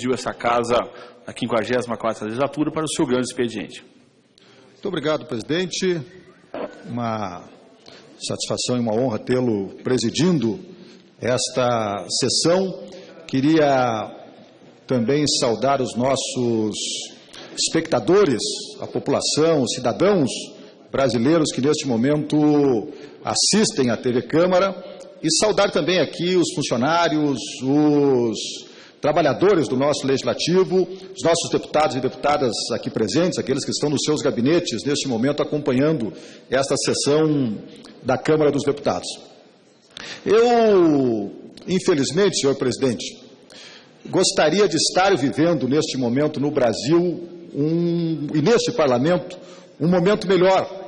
presidiu essa casa na 54ª legislatura para o seu grande expediente. Muito obrigado, presidente. Uma satisfação e uma honra tê-lo presidindo esta sessão. Queria também saudar os nossos espectadores, a população, os cidadãos brasileiros que neste momento assistem à TV Câmara e saudar também aqui os funcionários, os trabalhadores do nosso Legislativo, os nossos deputados e deputadas aqui presentes, aqueles que estão nos seus gabinetes neste momento acompanhando esta sessão da Câmara dos Deputados. Eu, infelizmente, senhor presidente, gostaria de estar vivendo neste momento no Brasil e neste parlamento um momento melhor,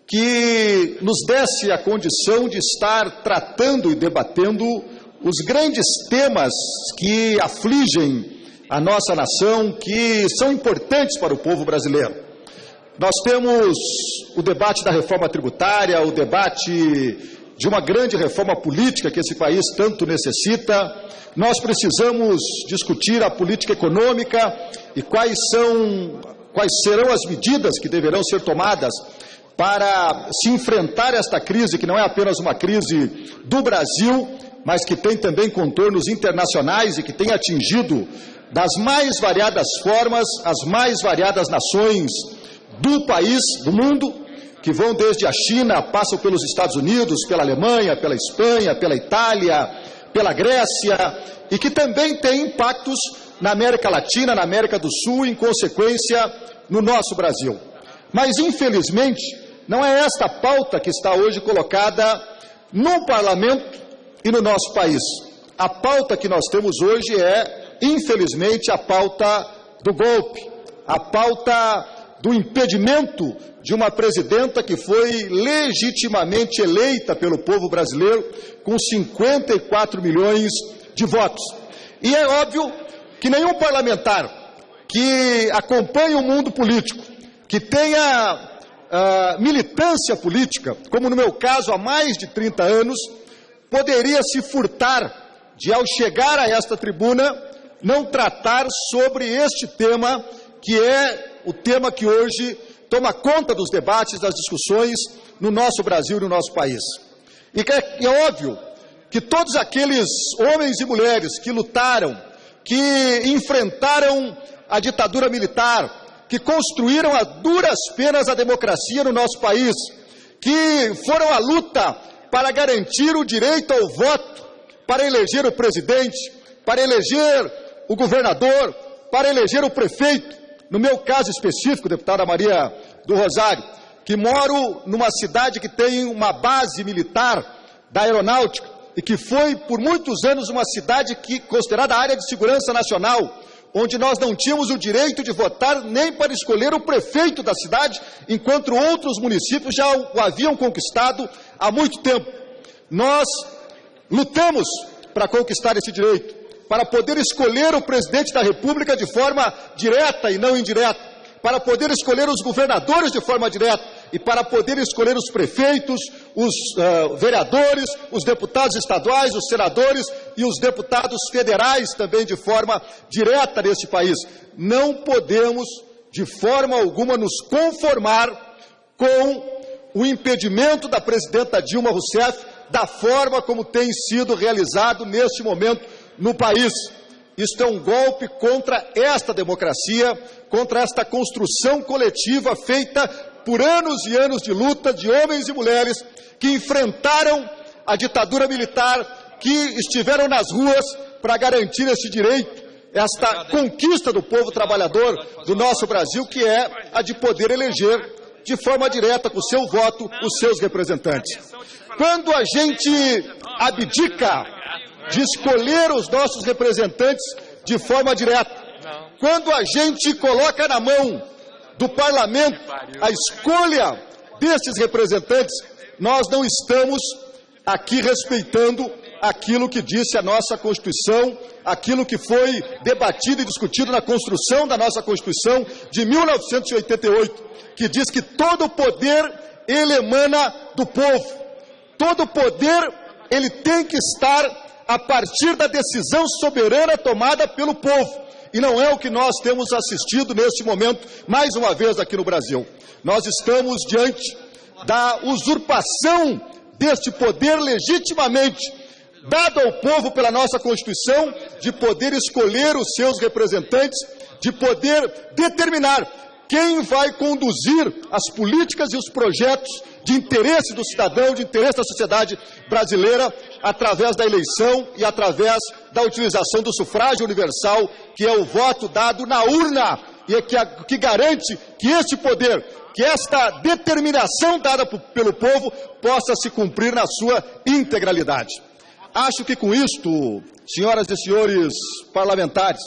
que nos desse a condição de estar tratando e debatendo os grandes temas que afligem a nossa nação, que são importantes para o povo brasileiro. Nós temos o debate da reforma tributária, o debate de uma grande reforma política que esse país tanto necessita. Nós precisamos discutir a política econômica e quais serão as medidas que deverão ser tomadas para se enfrentar esta crise, que não é apenas uma crise do Brasil, mas que tem também contornos internacionais e que tem atingido das mais variadas formas as mais variadas nações do país, do mundo, que vão desde a China, passam pelos Estados Unidos, pela Alemanha, pela Espanha, pela Itália, pela Grécia, e que também tem impactos na América Latina, na América do Sul, em consequência, no nosso Brasil. Mas, infelizmente, não é esta a pauta que está hoje colocada no Parlamento e no nosso país. A pauta que nós temos hoje é, infelizmente, a pauta do golpe, a pauta do impedimento de uma presidenta que foi legitimamente eleita pelo povo brasileiro com 54 milhões de votos. E é óbvio que nenhum parlamentar que acompanhe o mundo político, que tenha militância política, como no meu caso há mais de 30 anos, poderia se furtar de, ao chegar a esta tribuna, não tratar sobre este tema, que é o tema que hoje toma conta dos debates, das discussões no nosso Brasil e no nosso país. E é óbvio que todos aqueles homens e mulheres que lutaram, que enfrentaram a ditadura militar, que construíram a duras penas a democracia no nosso país, que foram à luta para garantir o direito ao voto, para eleger o presidente, para eleger o governador, para eleger o prefeito. No meu caso específico, deputada Maria do Rosário, que moro numa cidade que tem uma base militar da aeronáutica e que foi por muitos anos uma cidade considerada área de segurança nacional, onde nós não tínhamos o direito de votar nem para escolher o prefeito da cidade, enquanto outros municípios já o haviam conquistado há muito tempo. Nós lutamos para conquistar esse direito, para poder escolher o presidente da República de forma direta e não indireta, para poder escolher os governadores de forma direta e para poder escolher os prefeitos, os vereadores, os deputados estaduais, os senadores e os deputados federais também de forma direta neste país. Não podemos, de forma alguma, nos conformar com o impedimento da presidenta Dilma Rousseff da forma como tem sido realizado neste momento no país. Isto é um golpe contra esta democracia, contra esta construção coletiva feita por anos e anos de luta de homens e mulheres que enfrentaram a ditadura militar, que estiveram nas ruas para garantir esse direito, esta conquista do povo trabalhador do nosso Brasil, que é a de poder eleger de forma direta, com o seu voto, os seus representantes. Quando a gente abdica de escolher os nossos representantes de forma direta, quando a gente coloca na mão do parlamento a escolha desses representantes, nós não estamos aqui respeitando aquilo que disse a nossa Constituição, aquilo que foi debatido e discutido na construção da nossa Constituição de 1988, que diz que todo o poder, ele emana do povo. Todo o poder, ele tem que estar a partir da decisão soberana tomada pelo povo. e não é o que nós temos assistido neste momento, mais uma vez aqui no Brasil. Nós estamos diante da usurpação deste poder legitimamente dado ao povo pela nossa Constituição, de poder escolher os seus representantes, de poder determinar quem vai conduzir as políticas e os projetos de interesse do cidadão, de interesse da sociedade brasileira, através da eleição e através da utilização do sufrágio universal, que é o voto dado na urna, e é que garante que este poder, que esta determinação dada pelo povo, possa se cumprir na sua integralidade. Acho que com isto, senhoras e senhores parlamentares,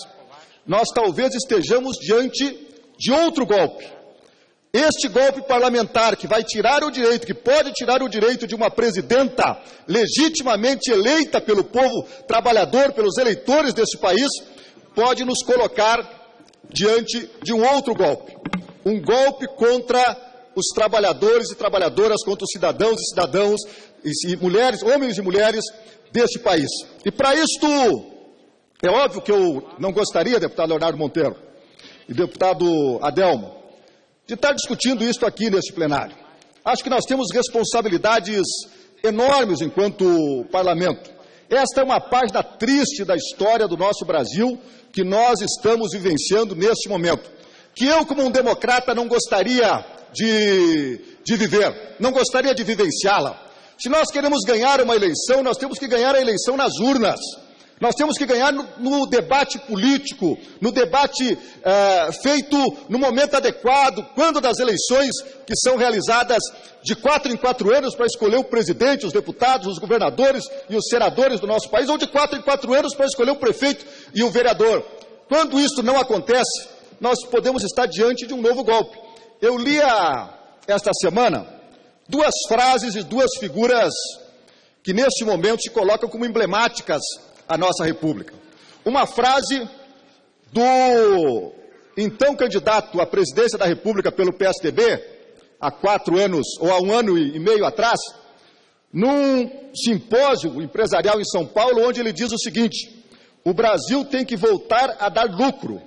nós talvez estejamos diante de outro golpe. Este golpe parlamentar que vai tirar o direito, que pode tirar o direito de uma presidenta legitimamente eleita pelo povo trabalhador, pelos eleitores deste país, pode nos colocar diante de um outro golpe. Um golpe contra os trabalhadores e trabalhadoras, contra os cidadãos e cidadãos, e mulheres, homens e mulheres deste país. E para isto, é óbvio que eu não gostaria, deputado Leonardo Monteiro e deputado Adelmo, de estar discutindo isso aqui neste plenário. Acho que nós temos responsabilidades enormes enquanto parlamento. Esta é uma página triste da história do nosso Brasil que nós estamos vivenciando neste momento, que eu, como um democrata, não gostaria de viver, não gostaria de vivenciá-la. Se nós queremos ganhar uma eleição, nós temos que ganhar a eleição nas urnas. Nós temos que ganhar no debate político, no debate feito no momento adequado, quando das eleições que são realizadas de 4 em 4 anos para escolher o presidente, os deputados, os governadores e os senadores do nosso país, ou de 4 em 4 anos para escolher o prefeito e o vereador. Quando isso não acontece, nós podemos estar diante de um novo golpe. Eu li esta semana 2 frases e 2 figuras que neste momento se colocam como emblemáticas à nossa República. Uma frase do então candidato à presidência da República pelo PSDB, há 4 anos, ou há 1 ano e meio atrás, num simpósio empresarial em São Paulo, onde ele diz o seguinte: o Brasil tem que voltar a dar lucro.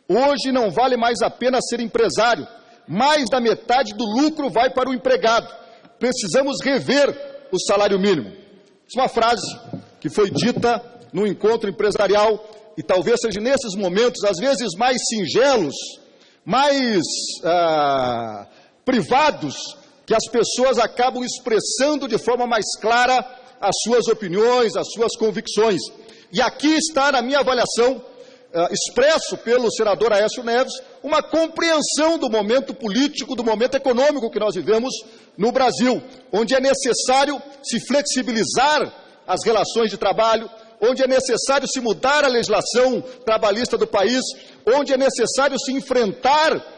Hoje não vale mais a pena ser empresário. Mais da metade do lucro vai para o empregado. Precisamos rever o salário mínimo. Isso é uma frase que foi dita num encontro empresarial, e talvez seja nesses momentos, às vezes mais singelos, mais privados, que as pessoas acabam expressando de forma mais clara as suas opiniões, as suas convicções. E aqui está, na minha avaliação, expresso pelo senador Aécio Neves, uma compreensão do momento político, do momento econômico que nós vivemos no Brasil, onde é necessário se flexibilizar as relações de trabalho, onde é necessário se mudar a legislação trabalhista do país, onde é necessário se enfrentar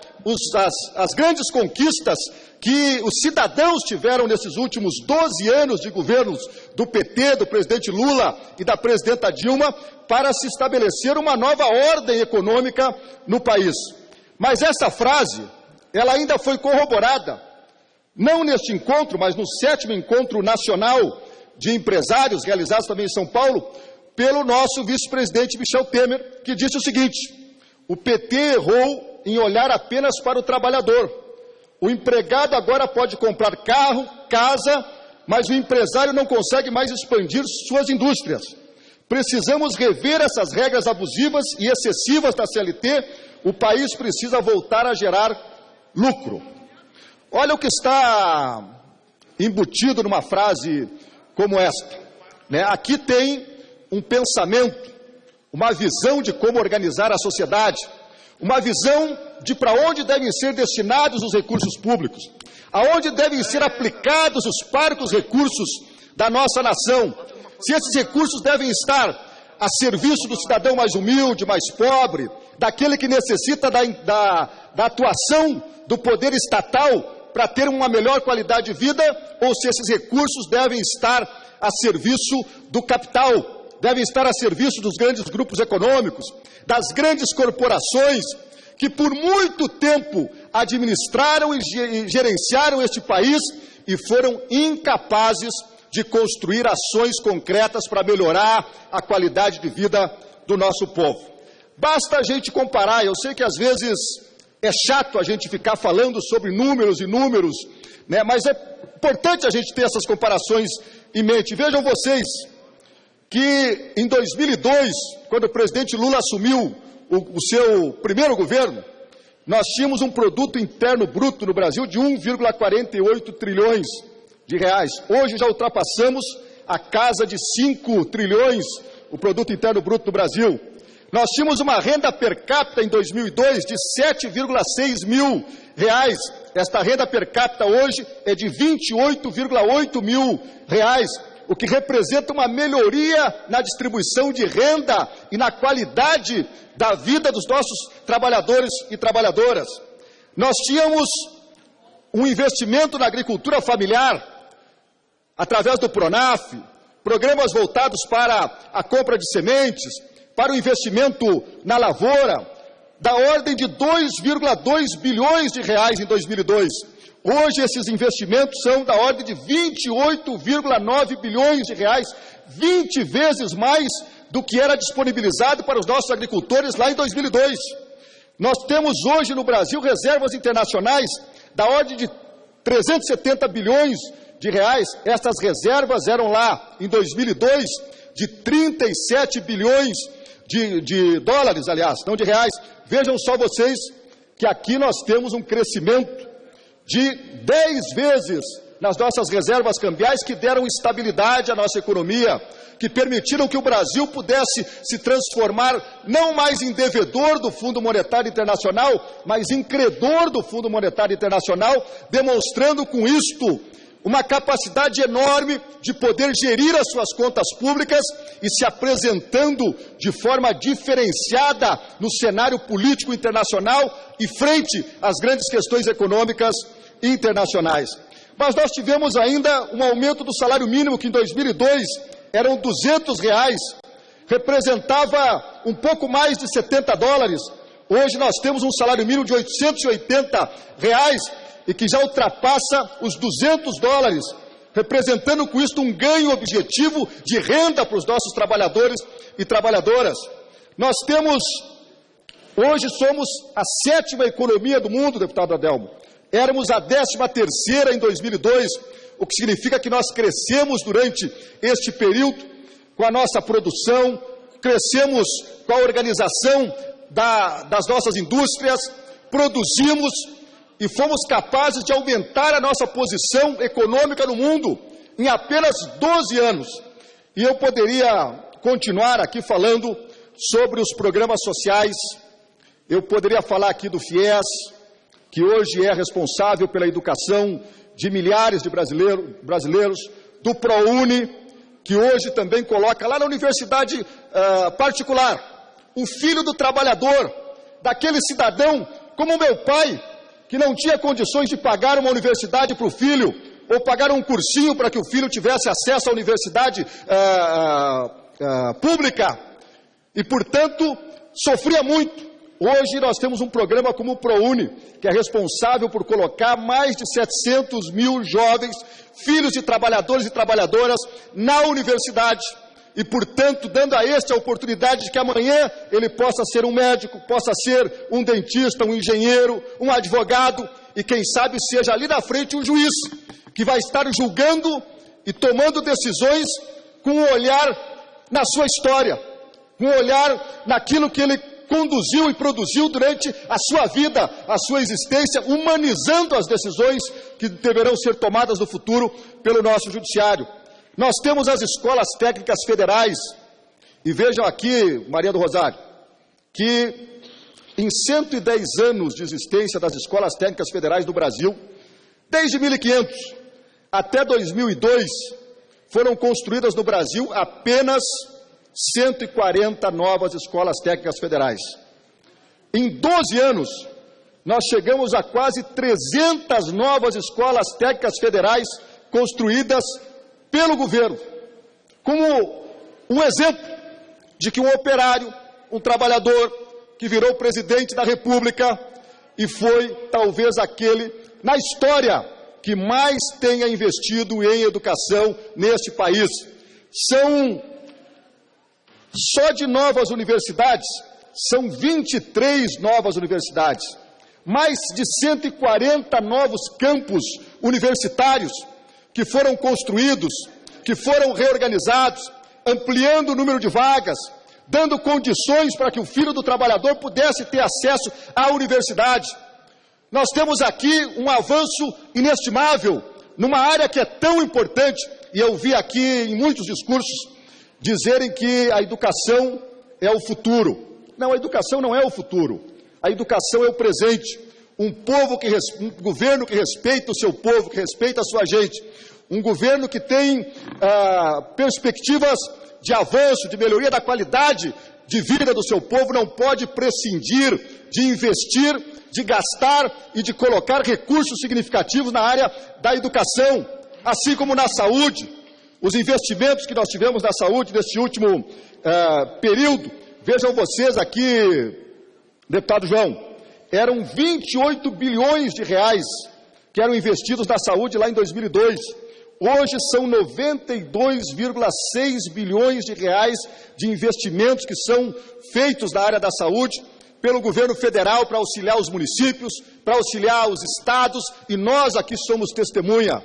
as grandes conquistas que os cidadãos tiveram nesses últimos 12 anos de governos do PT, do presidente Lula e da presidenta Dilma, para se estabelecer uma nova ordem econômica no país. Mas essa frase, ela ainda foi corroborada, não neste encontro, mas no 7º Encontro Nacional de Empresários, realizados também em São Paulo, pelo nosso vice-presidente Michel Temer, que disse o seguinte: o PT errou em olhar apenas para o trabalhador. O empregado agora pode comprar carro, casa, mas o empresário não consegue mais expandir suas indústrias. Precisamos rever essas regras abusivas e excessivas da CLT. O país precisa voltar a gerar lucro. Olha o que está embutido numa frase como esta, né? Aqui tem um pensamento, uma visão de como organizar a sociedade, uma visão de para onde devem ser destinados os recursos públicos, aonde devem ser aplicados os parcos recursos da nossa nação, se esses recursos devem estar a serviço do cidadão mais humilde, mais pobre, daquele que necessita da atuação do poder estatal para ter uma melhor qualidade de vida, ou se esses recursos devem estar a serviço do capital, devem estar a serviço dos grandes grupos econômicos, das grandes corporações, que por muito tempo administraram e gerenciaram este país e foram incapazes de construir ações concretas para melhorar a qualidade de vida do nosso povo. Basta a gente comparar, eu sei que às vezes é chato a gente ficar falando sobre números e números, né? Mas é importante a gente ter essas comparações em mente. Vejam vocês que em 2002, quando o presidente Lula assumiu o seu primeiro governo, nós tínhamos um produto interno bruto no Brasil de 1,48 trilhões de reais. Hoje já ultrapassamos a casa de 5 trilhões o produto interno bruto do Brasil. Nós tínhamos uma renda per capita em 2002 de 7,6 mil reais. Esta renda per capita hoje é de 28,8 mil reais, o que representa uma melhoria na distribuição de renda e na qualidade da vida dos nossos trabalhadores e trabalhadoras. Nós tínhamos um investimento na agricultura familiar, através do Pronaf, programas voltados para a compra de sementes, para o investimento na lavoura, da ordem de 2,2 bilhões de reais em 2002. Hoje esses investimentos são da ordem de 28,9 bilhões de reais, 20 vezes mais do que era disponibilizado para os nossos agricultores lá em 2002. Nós temos hoje no Brasil reservas internacionais da ordem de 370 bilhões de reais. Essas reservas eram lá em 2002 de 37 bilhões de dólares, aliás, não de reais. Vejam só vocês que aqui nós temos um crescimento de 10 vezes nas nossas reservas cambiais, que deram estabilidade à nossa economia, que permitiram que o Brasil pudesse se transformar não mais em devedor do Fundo Monetário Internacional, mas em credor do Fundo Monetário Internacional, demonstrando com isto uma capacidade enorme de poder gerir as suas contas públicas e se apresentando de forma diferenciada no cenário político internacional e frente às grandes questões econômicas internacionais. Mas nós tivemos ainda um aumento do salário mínimo, que em 2002 eram R$200, representava um pouco mais de 70 dólares. Hoje nós temos um salário mínimo de R$880, e que já ultrapassa os 200 dólares, representando com isso um ganho objetivo de renda para os nossos trabalhadores e trabalhadoras. Nós temos, hoje somos a 7ª economia do mundo, deputado Adelmo. Éramos a 13ª em 2002, o que significa que nós crescemos durante este período com a nossa produção, crescemos com a organização das nossas indústrias, produzimos e fomos capazes de aumentar a nossa posição econômica no mundo em apenas 12 anos. E eu poderia continuar aqui falando sobre os programas sociais, eu poderia falar aqui do FIES, que hoje é responsável pela educação de milhares de brasileiros, do ProUni, que hoje também coloca lá na universidade particular, o filho do trabalhador, daquele cidadão como o meu pai, que não tinha condições de pagar uma universidade para o filho, ou pagar um cursinho para que o filho tivesse acesso à universidade pública, e, portanto, sofria muito. Hoje nós temos um programa como o ProUni, que é responsável por colocar mais de 700 mil jovens, filhos de trabalhadores e trabalhadoras, na universidade, e, portanto, dando a este a oportunidade de que amanhã ele possa ser um médico, possa ser um dentista, um engenheiro, um advogado, e quem sabe seja ali na frente um juiz, que vai estar julgando e tomando decisões com um olhar na sua história, com um olhar naquilo que ele conduziu e produziu durante a sua vida, a sua existência, humanizando as decisões que deverão ser tomadas no futuro pelo nosso judiciário. Nós temos as escolas técnicas federais, e vejam aqui, Maria do Rosário, que em 110 anos de existência das escolas técnicas federais do Brasil, desde 1500 até 2002, foram construídas no Brasil apenas 140 novas escolas técnicas federais. Em 12 anos, nós chegamos a quase 300 novas escolas técnicas federais construídas pelo governo, como um exemplo de que um operário, um trabalhador que virou presidente da República e foi talvez aquele na história que mais tenha investido em educação neste país. Só de novas universidades, são 23 novas universidades, mais de 140 novos campos universitários que foram construídos, que foram reorganizados, ampliando o número de vagas, dando condições para que o filho do trabalhador pudesse ter acesso à universidade. Nós temos aqui um avanço inestimável numa área que é tão importante, e eu vi aqui em muitos discursos dizerem que a educação é o futuro. Não, a educação não é o futuro. A educação é o presente. Um governo que respeita o seu povo, que respeita a sua gente. Um governo que tem perspectivas de avanço, de melhoria da qualidade de vida do seu povo, não pode prescindir de investir, de gastar e de colocar recursos significativos na área da educação, assim como na saúde. Os investimentos que nós tivemos na saúde neste último período, vejam vocês aqui, deputado João, eram 28 bilhões de reais que eram investidos na saúde lá em 2002. Hoje são 92,6 bilhões de reais de investimentos que são feitos na área da saúde pelo governo federal para auxiliar os municípios, para auxiliar os estados, e nós aqui somos testemunha.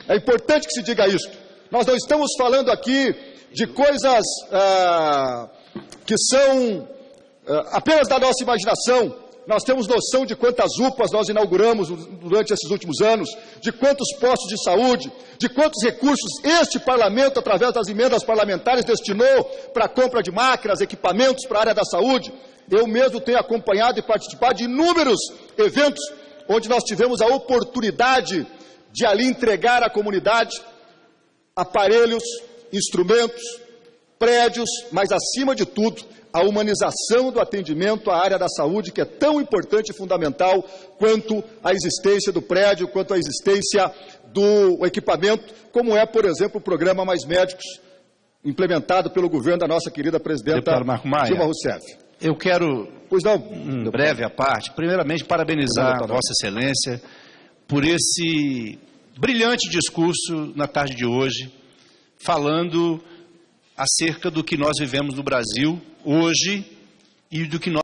É importante que se diga isso. Nós não estamos falando aqui de coisas que são apenas da nossa imaginação. Nós temos noção de quantas UPAs nós inauguramos durante esses últimos anos, de quantos postos de saúde, de quantos recursos este parlamento, através das emendas parlamentares, destinou para a compra de máquinas, equipamentos para a área da saúde. Eu mesmo tenho acompanhado e participado de inúmeros eventos onde nós tivemos a oportunidade de ali entregar à comunidade aparelhos, instrumentos, prédios, mas acima de tudo, a humanização do atendimento à área da saúde, que é tão importante e fundamental quanto a existência do prédio, quanto a existência do equipamento, como é, por exemplo, o programa Mais Médicos, implementado pelo governo da nossa querida presidenta Dilma Rousseff. Eu quero, pois não, breve à parte, primeiramente parabenizar a Vossa Excelência por esse brilhante discurso na tarde de hoje, falando acerca do que nós vivemos no Brasil hoje e do que nós